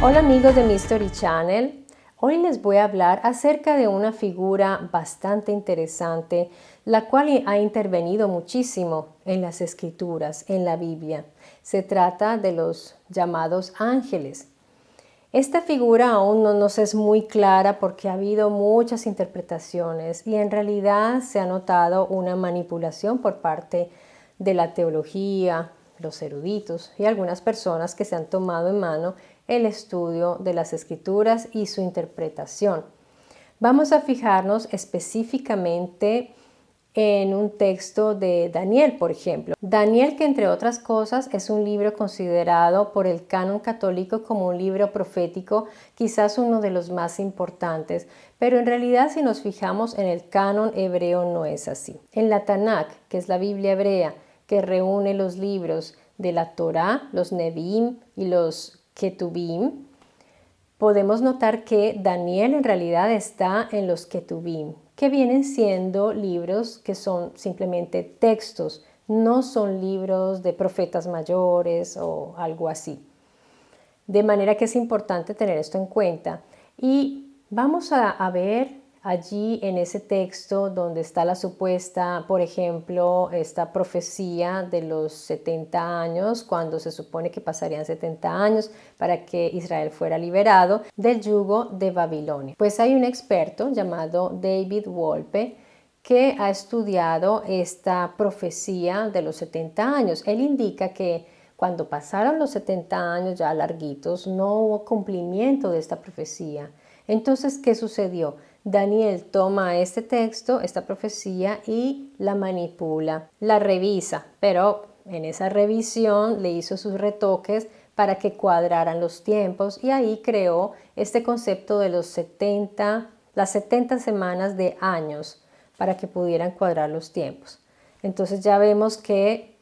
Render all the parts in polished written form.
Hola amigos de Mystery Channel, hoy les voy a hablar acerca de una figura bastante interesante, la cual ha intervenido muchísimo en las escrituras, en la Biblia. Se trata de los llamados ángeles. Esta figura aún no nos es muy clara porque ha habido muchas interpretaciones y en realidad se ha notado una manipulación por parte de la teología, los eruditos y algunas personas que se han tomado en mano el estudio de las escrituras y su interpretación. Vamos a fijarnos específicamente en un texto de Daniel, por ejemplo. Daniel, que entre otras cosas es un libro considerado por el canon católico como un libro profético, quizás uno de los más importantes, pero en realidad si nos fijamos en el canon hebreo no es así. En la Tanakh, que es la Biblia hebrea, que reúne los libros de la Torá, los Nevi'im y los Ketubim, podemos notar que Daniel en realidad está en los Ketubim, que vienen siendo libros que son simplemente textos, no son libros de profetas mayores o algo así. De manera que es importante tener esto en cuenta. Y vamos a ver allí en ese texto donde está la supuesta, por ejemplo, esta profecía de los 70 años, cuando se supone que pasarían 70 años para que Israel fuera liberado del yugo de Babilonia. Pues hay un experto llamado David Wolpe que ha estudiado esta profecía de los 70 años. Él indica que cuando pasaron los 70 años ya larguitos, no hubo cumplimiento de esta profecía. Entonces, ¿qué sucedió? Daniel toma este texto, esta profecía, y la manipula, la revisa, pero en esa revisión le hizo sus retoques para que cuadraran los tiempos y ahí creó este concepto de las 70 semanas de años para que pudieran cuadrar los tiempos. Entonces ya vemos que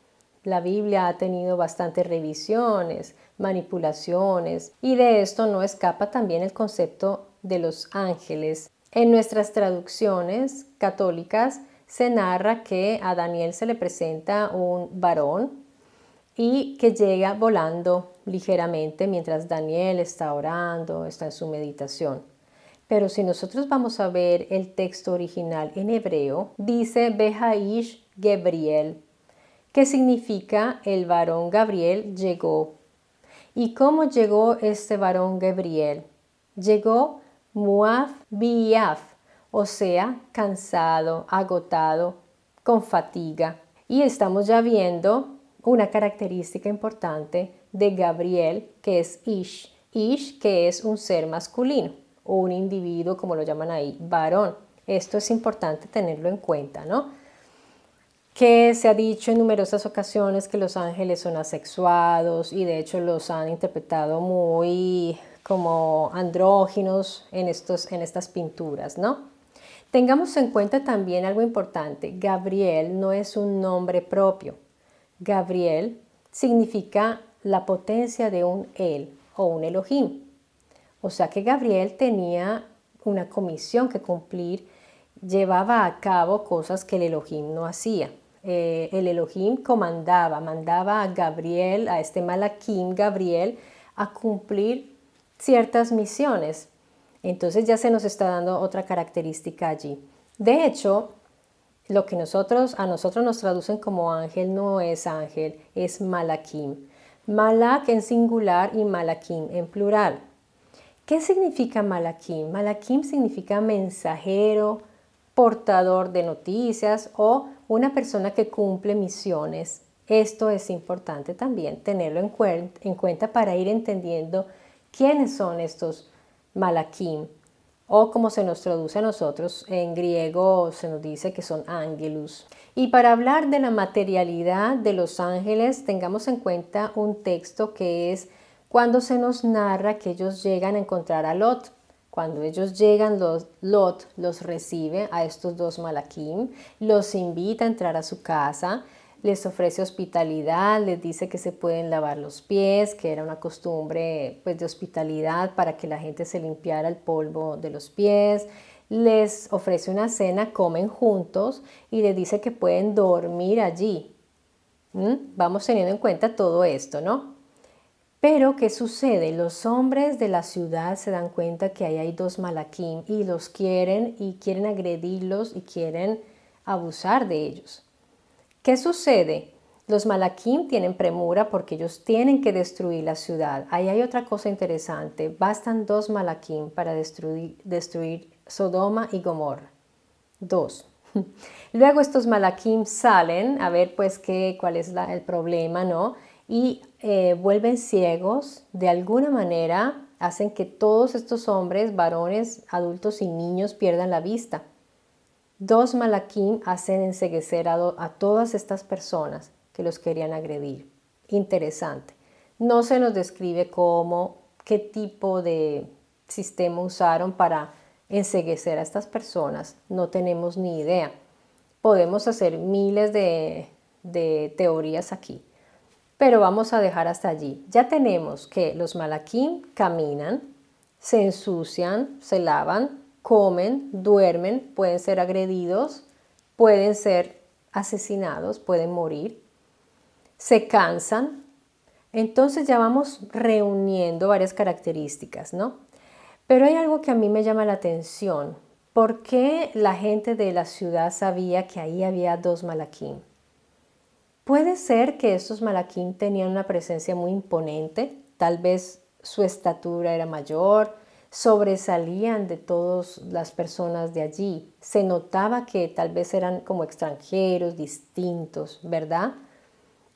la Biblia ha tenido bastantes revisiones, manipulaciones, y de esto no escapa también el concepto de los ángeles. En nuestras traducciones católicas se narra que a Daniel se le presenta un varón y que llega volando ligeramente mientras Daniel está orando, está en su meditación. Pero si nosotros vamos a ver el texto original en hebreo, dice Behaish Gabriel, que significa el varón Gabriel llegó. ¿Y cómo llegó este varón Gabriel? Llegó Muaf Biyaf, o sea, cansado, agotado, con fatiga. Y estamos ya viendo una característica importante de Gabriel, que es Ish. Ish, que es un ser masculino, o un individuo, como lo llaman ahí, varón. Esto es importante tenerlo en cuenta, ¿no? Que se ha dicho en numerosas ocasiones que los ángeles son asexuados y de hecho los han interpretado muy como andróginos en estas pinturas, ¿no? Tengamos en cuenta también algo importante. Gabriel no es un nombre propio. Gabriel significa la potencia de un él o un Elohim. O sea que Gabriel tenía una comisión que cumplir, llevaba a cabo cosas que el Elohim no hacía. El Elohim mandaba a Gabriel, a este Malaquim Gabriel, a cumplir ciertas misiones. Entonces ya se nos está dando otra característica allí. De hecho, lo que a nosotros nos traducen como ángel no es ángel, es Malaquim. Malak en singular y Malaquim en plural. ¿Qué significa Malaquim? Malaquim significa mensajero, portador de noticias o una persona que cumple misiones. Esto es importante también tenerlo en cuenta para ir entendiendo quiénes son estos Malaquim, o como se nos traduce a nosotros, en griego se nos dice que son ángelus. Y para hablar de la materialidad de los ángeles, tengamos en cuenta un texto que es cuando se nos narra que ellos llegan a encontrar a Lot. Cuando ellos llegan, Lot los recibe a estos dos Malaquim, los invita a entrar a su casa, les ofrece hospitalidad, les dice que se pueden lavar los pies, que era una costumbre pues, de hospitalidad para que la gente se limpiara el polvo de los pies. Les ofrece una cena, comen juntos y les dice que pueden dormir allí. Vamos teniendo en cuenta todo esto, ¿no? Pero, ¿qué sucede? Los hombres de la ciudad se dan cuenta que ahí hay dos malaquim y los quieren y quieren agredirlos y quieren abusar de ellos. ¿Qué sucede? Los malaquim tienen premura porque ellos tienen que destruir la ciudad. Ahí hay otra cosa interesante. Bastan 2 malaquim para destruir Sodoma y Gomorra. 2. Luego estos malaquim salen a ver pues cuál es el problema, ¿no? Y vuelven ciegos, de alguna manera hacen que todos estos hombres, varones, adultos y niños pierdan la vista. 2 malaquim hacen enceguecer a todas estas personas que los querían agredir. Interesante. No se nos describe qué tipo de sistema usaron para enceguecer a estas personas. No tenemos ni idea. Podemos hacer miles de teorías aquí, pero vamos a dejar hasta allí. Ya tenemos que los malaquim caminan, se ensucian, se lavan, comen, duermen, pueden ser agredidos, pueden ser asesinados, pueden morir, se cansan. Entonces ya vamos reuniendo varias características, ¿no? Pero hay algo que a mí me llama la atención. ¿Por qué la gente de la ciudad sabía que ahí había 2 malaquim? Puede ser que estos malaquim tenían una presencia muy imponente, tal vez su estatura era mayor, sobresalían de todas las personas de allí. Se notaba que tal vez eran como extranjeros, distintos, ¿verdad?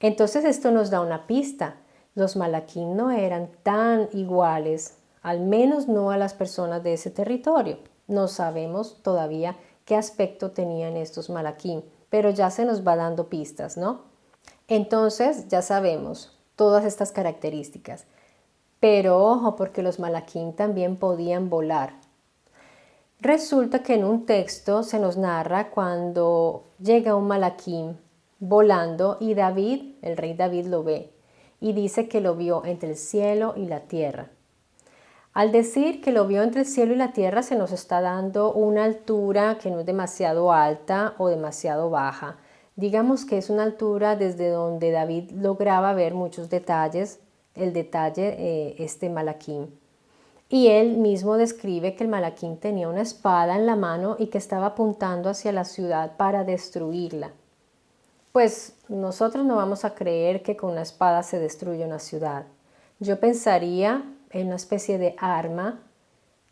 Entonces esto nos da una pista. Los malaquim no eran tan iguales, al menos no a las personas de ese territorio. No sabemos todavía qué aspecto tenían estos malaquim, pero ya se nos va dando pistas, ¿no? Entonces ya sabemos todas estas características. Pero ojo, porque los malaquim también podían volar. Resulta que en un texto se nos narra cuando llega un malaquim volando y David, el rey David, lo ve y dice que lo vio entre el cielo y la tierra. Al decir que lo vio entre el cielo y la tierra se nos está dando una altura que no es demasiado alta o demasiado baja. Digamos que es una altura desde donde David lograba ver muchos detalles, el detalle malaquim. Y él mismo describe que el malaquim tenía una espada en la mano y que estaba apuntando hacia la ciudad para destruirla. Pues nosotros no vamos a creer que con una espada se destruye una ciudad. Yo pensaría en una especie de arma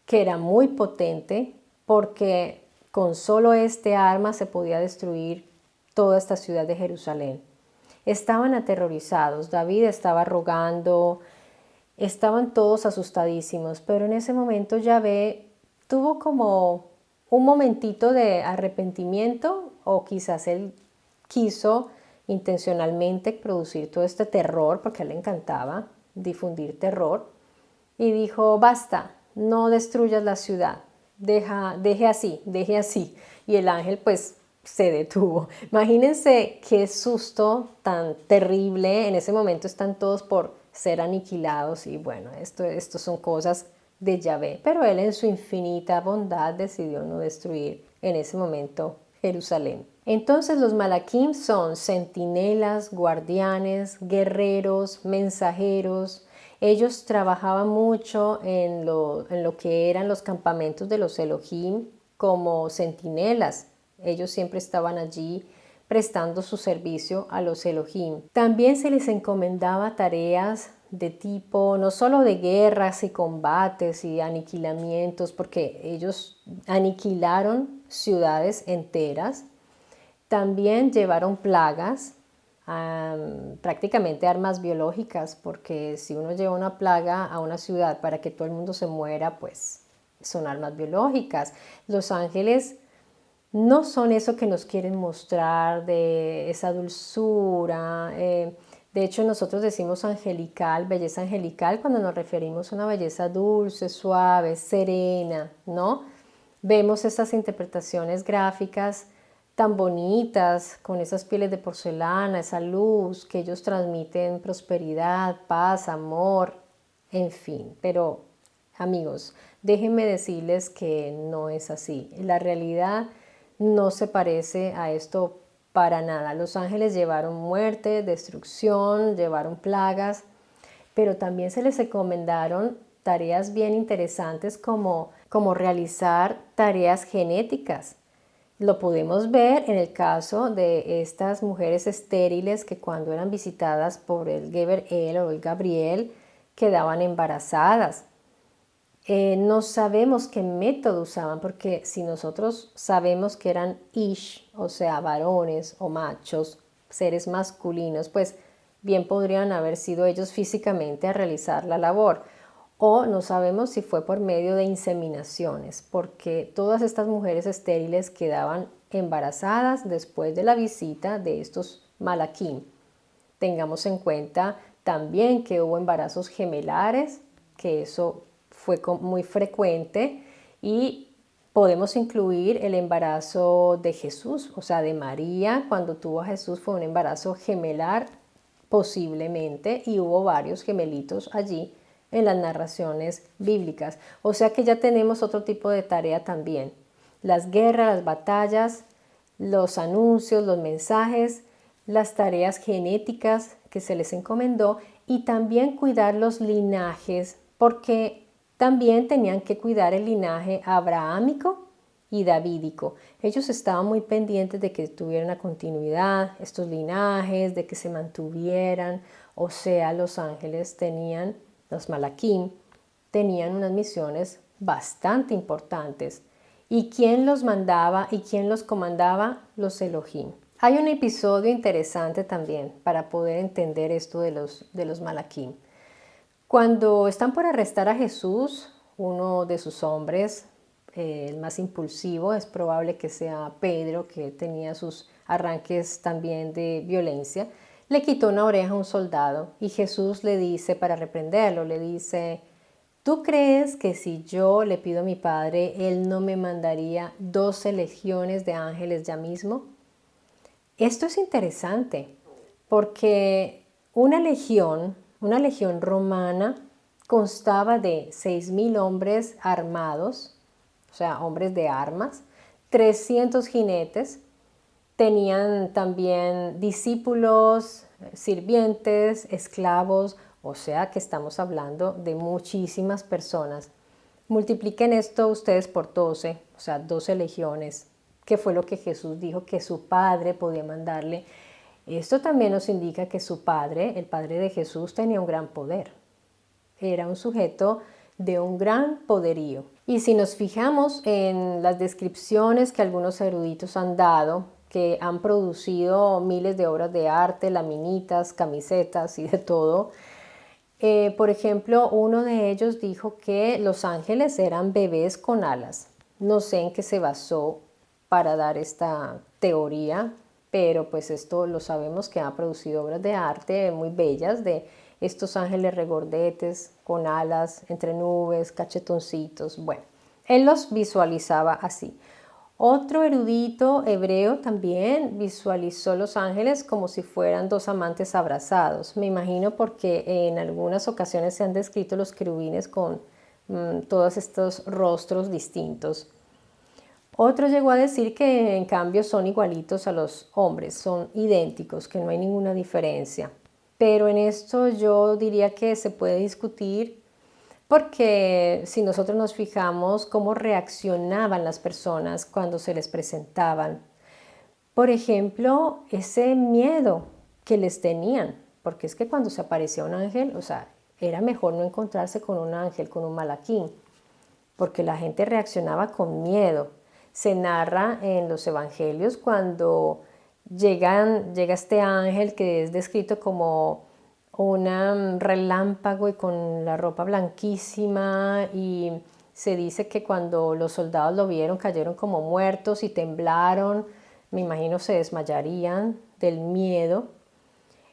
que era muy potente porque con solo este arma se podía destruir toda esta ciudad de Jerusalén. Estaban aterrorizados, David estaba rogando, estaban todos asustadísimos, pero en ese momento Yahvé tuvo como un momentito de arrepentimiento o quizás él quiso intencionalmente producir todo este terror porque a él le encantaba difundir terror y dijo, basta, no destruyas la ciudad, deje así. Y el ángel pues se detuvo. Imagínense qué susto tan terrible. En ese momento están todos por ser aniquilados y bueno, esto son cosas de Yahvé. Pero él en su infinita bondad decidió no destruir en ese momento Jerusalén. Entonces los malaquim son centinelas, guardianes, guerreros, mensajeros. Ellos trabajaban mucho en lo que eran los campamentos de los Elohim como centinelas. Ellos siempre estaban allí prestando su servicio a los Elohim. También se les encomendaba tareas de tipo, no solo de guerras y combates y aniquilamientos, porque ellos aniquilaron ciudades enteras. También llevaron plagas, prácticamente armas biológicas, porque si uno lleva una plaga a una ciudad para que todo el mundo se muera, pues son armas biológicas. Los ángeles no son eso que nos quieren mostrar de esa dulzura. De hecho, nosotros decimos angelical, belleza angelical, cuando nos referimos a una belleza dulce, suave, serena, ¿no? Vemos esas interpretaciones gráficas tan bonitas, con esas pieles de porcelana, esa luz que ellos transmiten, prosperidad, paz, amor, en fin. Pero, amigos, déjenme decirles que no es así. La realidad no se parece a esto para nada. Los ángeles llevaron muerte, destrucción, llevaron plagas, pero también se les encomendaron tareas bien interesantes como realizar tareas genéticas. Lo podemos ver en el caso de estas mujeres estériles que cuando eran visitadas por el Geber-El o el Gabriel quedaban embarazadas. No sabemos qué método usaban, porque si nosotros sabemos que eran ish, o sea, varones o machos, seres masculinos, pues bien podrían haber sido ellos físicamente a realizar la labor. O no sabemos si fue por medio de inseminaciones, porque todas estas mujeres estériles quedaban embarazadas después de la visita de estos malaquim. Tengamos en cuenta también que hubo embarazos gemelares, que eso fue muy frecuente, y podemos incluir el embarazo de Jesús, o sea, de María, cuando tuvo a Jesús fue un embarazo gemelar posiblemente, y hubo varios gemelitos allí en las narraciones bíblicas. O sea que ya tenemos otro tipo de tarea también. Las guerras, las batallas, los anuncios, los mensajes, las tareas genéticas que se les encomendó y también cuidar los linajes, porque también tenían que cuidar el linaje abrahámico y davídico. Ellos estaban muy pendientes de que tuvieran una continuidad, estos linajes, de que se mantuvieran, o sea, los ángeles tenían, los malaquim, tenían unas misiones bastante importantes. ¿Y quién los mandaba y quién los comandaba? Los Elohim. Hay un episodio interesante también para poder entender esto de los malaquim. Cuando están por arrestar a Jesús, uno de sus hombres, el más impulsivo, es probable que sea Pedro, que tenía sus arranques también de violencia, le quitó una oreja a un soldado y Jesús le dice, para reprenderlo, le dice: ¿tú crees que si yo le pido a mi Padre, Él no me mandaría 12 legiones de ángeles ya mismo? Esto es interesante porque una legión romana constaba de 6.000 hombres armados, o sea, hombres de armas, 300 jinetes, tenían también discípulos, sirvientes, esclavos, o sea que estamos hablando de muchísimas personas. Multipliquen esto ustedes por 12, o sea, 12 legiones, que fue lo que Jesús dijo que su Padre podía mandarle. Esto también nos indica que su Padre, el Padre de Jesús, tenía un gran poder. Era un sujeto de un gran poderío. Y si nos fijamos en las descripciones que algunos eruditos han dado, que han producido miles de obras de arte, laminitas, camisetas y de todo, por ejemplo, uno de ellos dijo que los ángeles eran bebés con alas. No sé en qué se basó para dar esta teoría, pero pues esto lo sabemos que ha producido obras de arte muy bellas de estos ángeles regordetes con alas entre nubes, cachetoncitos. Bueno, él los visualizaba así. Otro erudito hebreo también visualizó los ángeles como si fueran dos amantes abrazados. Me imagino porque en algunas ocasiones se han descrito los querubines con todos estos rostros distintos. Otro llegó a decir que en cambio son igualitos a los hombres, son idénticos, que no hay ninguna diferencia. Pero en esto yo diría que se puede discutir porque si nosotros nos fijamos cómo reaccionaban las personas cuando se les presentaban, por ejemplo, ese miedo que les tenían, porque es que cuando se aparecía un ángel, o sea, era mejor no encontrarse con un ángel, con un malaquín, porque la gente reaccionaba con miedo. Se narra en los evangelios cuando llega este ángel que es descrito como un relámpago y con la ropa blanquísima, y se dice que cuando los soldados lo vieron cayeron como muertos y temblaron, me imagino se desmayarían del miedo.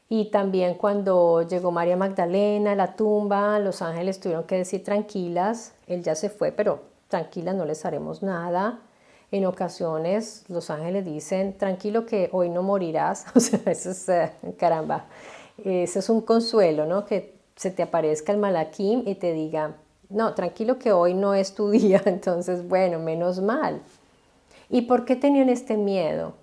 Y también cuando llegó María Magdalena a la tumba, los ángeles tuvieron que decir: tranquilas, él ya se fue, pero tranquilas, no les haremos nada. En ocasiones los ángeles dicen: tranquilo que hoy no morirás. O sea, eso es, caramba, eso es un consuelo, ¿no? Que se te aparezca el malaquín y te diga: no, tranquilo que hoy no es tu día. Entonces, bueno, menos mal. ¿Y por qué tenían este miedo?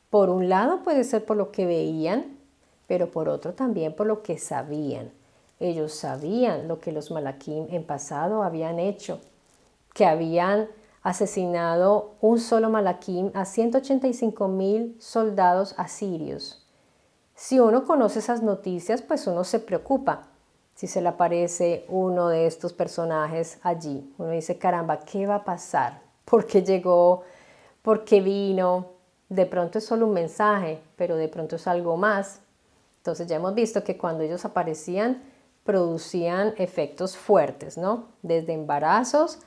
Por un lado puede ser por lo que veían, pero por otro también por lo que sabían. Ellos sabían lo que los Malaquim en pasado habían hecho, que habían asesinado un solo Malaquim a 185,000 soldados asirios. Si uno conoce esas noticias, pues uno se preocupa si se le aparece uno de estos personajes allí. Uno dice, caramba, ¿qué va a pasar? ¿Por qué llegó? ¿Por qué vino? De pronto es solo un mensaje, pero de pronto es algo más. Entonces ya hemos visto que cuando ellos aparecían, producían efectos fuertes, ¿no? Desde embarazos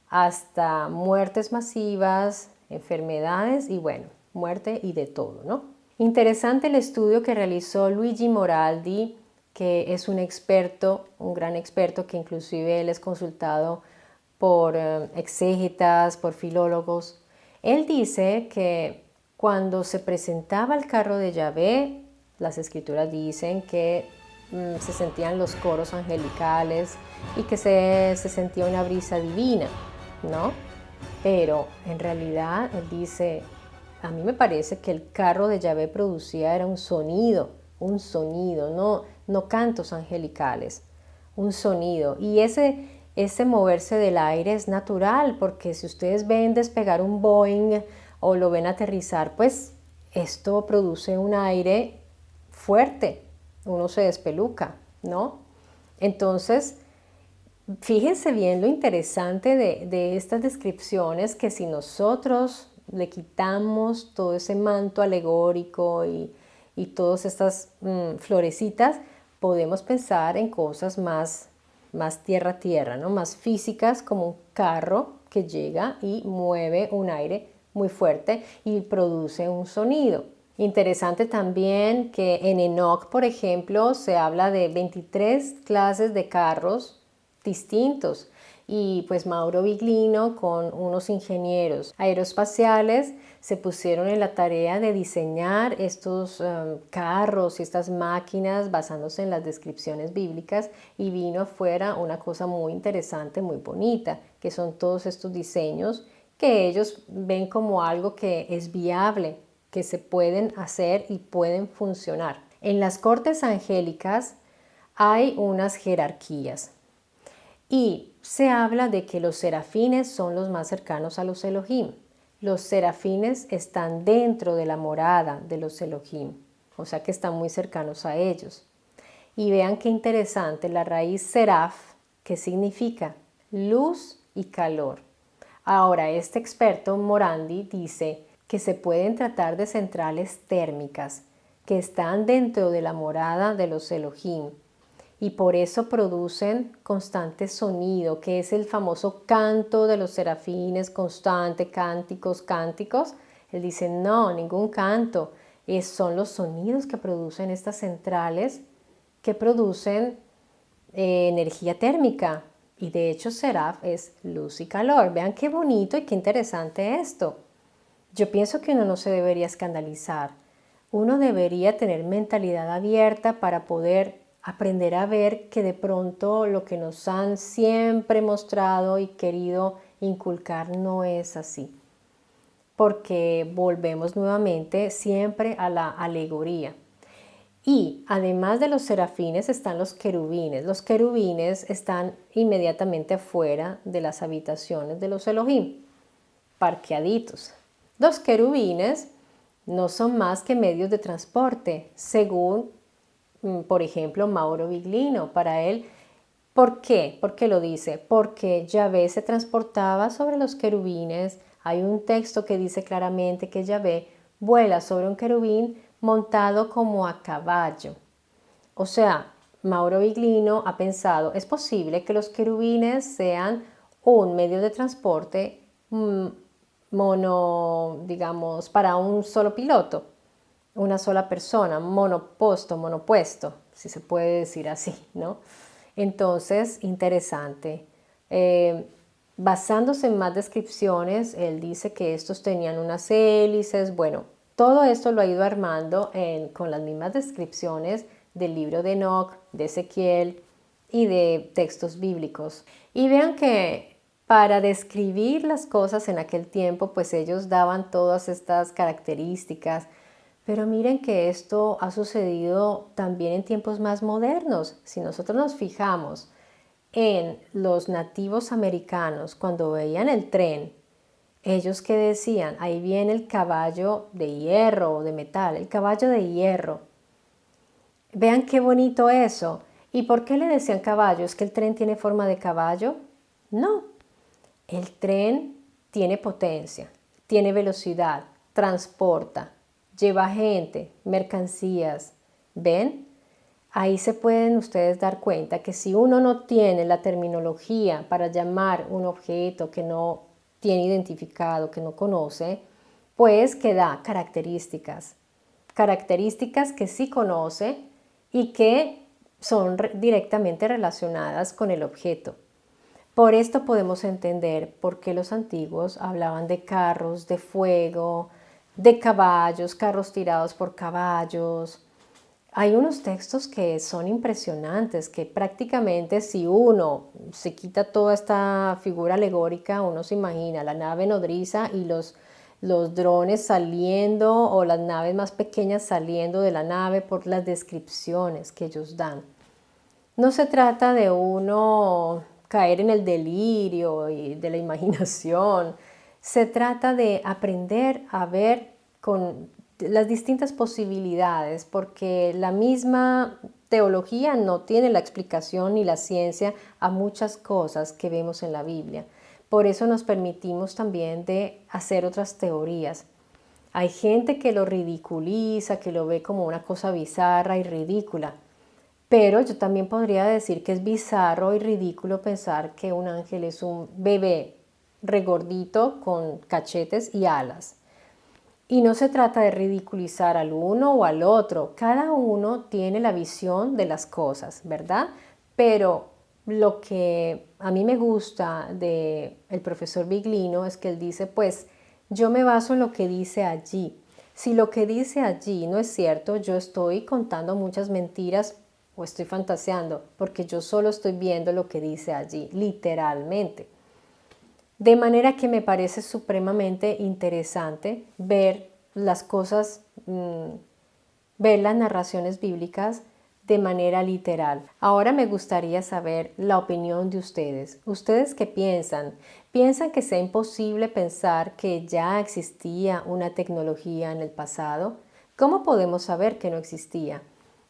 hasta muertes masivas, enfermedades y bueno, muerte y de todo, ¿no? Interesante el estudio que realizó Luigi Moraldi, que es un experto, un gran experto, que inclusive él es consultado por exégetas, por filólogos. Él dice que cuando se presentaba el carro de Yahvé, las escrituras dicen que se sentían los coros angelicales y que se sentía una brisa divina, ¿no? Pero en realidad él dice, a mí me parece que el carro de Yahvé producía era un sonido, no cantos angelicales, un sonido. Y ese moverse del aire es natural, porque si ustedes ven despegar un Boeing o lo ven aterrizar, pues esto produce un aire fuerte, uno se despeluca, ¿no? Entonces, fíjense bien lo interesante de estas descripciones, que si nosotros le quitamos todo ese manto alegórico y todas estas florecitas, podemos pensar en cosas más tierra a tierra, ¿no? Más físicas, como un carro que llega y mueve un aire muy fuerte y produce un sonido. Interesante también que en Enoch, por ejemplo, se habla de 23 clases de carros distintos, y pues Mauro Viglino con unos ingenieros aeroespaciales se pusieron en la tarea de diseñar estos carros y estas máquinas basándose en las descripciones bíblicas, y vino afuera una cosa muy interesante, muy bonita, que son todos estos diseños que ellos ven como algo que es viable, que se pueden hacer y pueden funcionar. En las cortes angélicas hay unas jerarquías, y se habla de que los serafines son los más cercanos a los Elohim. Los serafines están dentro de la morada de los Elohim, o sea que están muy cercanos a ellos. Y vean qué interesante, la raíz seraf, que significa luz y calor. Ahora, este experto Morandi dice que se pueden tratar de centrales térmicas que están dentro de la morada de los Elohim, y por eso producen constante sonido, que es el famoso canto de los serafines, constante, cánticos, cánticos. Él dice, no, ningún canto, son los sonidos que producen estas centrales, que producen energía térmica. Y de hecho Seraph es luz y calor. Vean qué bonito y qué interesante esto. Yo pienso que uno no se debería escandalizar. Uno debería tener mentalidad abierta para poder aprender a ver que de pronto lo que nos han siempre mostrado y querido inculcar no es así. Porque volvemos nuevamente siempre a la alegoría. Y además de los serafines están los querubines. Los querubines están inmediatamente afuera de las habitaciones de los Elohim, parqueaditos. Los querubines no son más que medios de transporte, según por ejemplo, Mauro Viglino. Para él, ¿por qué? ¿Por qué lo dice? Porque Yahvé se transportaba sobre los querubines. Hay un texto que dice claramente que Yahvé vuela sobre un querubín montado como a caballo. O sea, Mauro Viglino ha pensado, es posible que los querubines sean un medio de transporte digamos, para un solo piloto, una sola persona, monopuesto, si se puede decir así, ¿no? Entonces, interesante. Basándose en más descripciones, él dice que estos tenían unas hélices. Bueno, todo esto lo ha ido armando con las mismas descripciones del libro de Enoch, de Ezequiel y de textos bíblicos. Y vean que para describir las cosas en aquel tiempo, pues ellos daban todas estas características, Pero miren que esto ha sucedido también en tiempos más modernos. Si nosotros nos fijamos en los nativos americanos cuando veían el tren, ellos que decían, ahí viene el caballo de hierro o de metal, el caballo de hierro. Vean qué bonito eso. ¿Y por qué le decían caballo? ¿Es que el tren tiene forma de caballo? No. El tren tiene potencia, tiene velocidad, transporta, lleva gente, mercancías. ¿Ven? Ahí se pueden ustedes dar cuenta que si uno no tiene la terminología para llamar un objeto que no tiene identificado, que no conoce, pues que da características. Características que sí conoce y que son directamente relacionadas con el objeto. Por esto podemos entender por qué los antiguos hablaban de carros de fuego, de caballos, carros tirados por caballos. Hay unos textos que son impresionantes, que prácticamente si uno se quita toda esta figura alegórica, uno se imagina la nave nodriza y los drones saliendo o las naves más pequeñas saliendo de la nave por las descripciones que ellos dan. No se trata de uno caer en el delirio y de la imaginación. Se trata de aprender a ver con las distintas posibilidades, porque la misma teología no tiene la explicación ni la ciencia a muchas cosas que vemos en la Biblia. Por eso nos permitimos también de hacer otras teorías. Hay gente que lo ridiculiza, que lo ve como una cosa bizarra y ridícula. Pero yo también podría decir que es bizarro y ridículo pensar que un ángel es un bebé regordito con cachetes y alas. Y no se trata de ridiculizar al uno o al otro. Cada uno tiene la visión de las cosas, ¿verdad? Pero lo que a mí me gusta del profesor Biglino es que él dice, pues yo me baso en lo que dice allí. Si lo que dice allí no es cierto, yo estoy contando muchas mentiras o estoy fantaseando, porque yo solo estoy viendo lo que dice allí, literalmente. De manera que me parece supremamente interesante ver las cosas, ver las narraciones bíblicas de manera literal. Ahora me gustaría saber la opinión de ustedes. ¿Ustedes qué piensan? ¿Piensan que sea imposible pensar que ya existía una tecnología en el pasado? ¿Cómo podemos saber que no existía?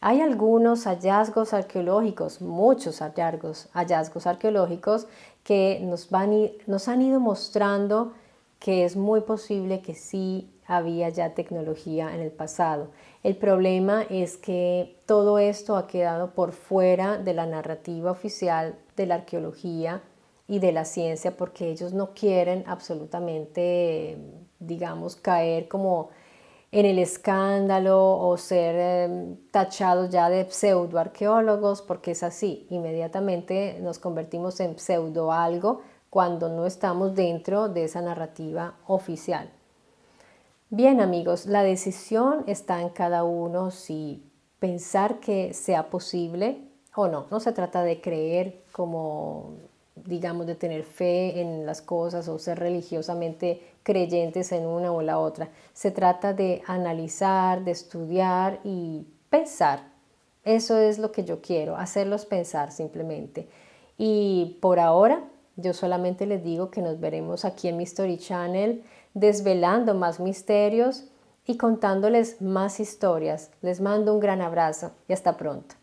Hay algunos hallazgos arqueológicos, muchos hallazgos arqueológicos que nos han ido mostrando que es muy posible que sí había ya tecnología en el pasado. El problema es que todo esto ha quedado por fuera de la narrativa oficial de la arqueología y de la ciencia porque ellos no quieren absolutamente, digamos, caer como en el escándalo o ser tachados ya de pseudoarqueólogos, porque es así, inmediatamente nos convertimos en pseudo algo cuando no estamos dentro de esa narrativa oficial. Bien amigos, la decisión está en cada uno si pensar que sea posible o no. No se trata de creer como, digamos, de tener fe en las cosas o ser religiosamente creyentes en una o la otra. Se trata de analizar, de estudiar y pensar. Eso es lo que yo quiero, hacerlos pensar simplemente. Y por ahora, yo solamente les digo que nos veremos aquí en mi Story Channel desvelando más misterios y contándoles más historias. Les mando un gran abrazo y hasta pronto.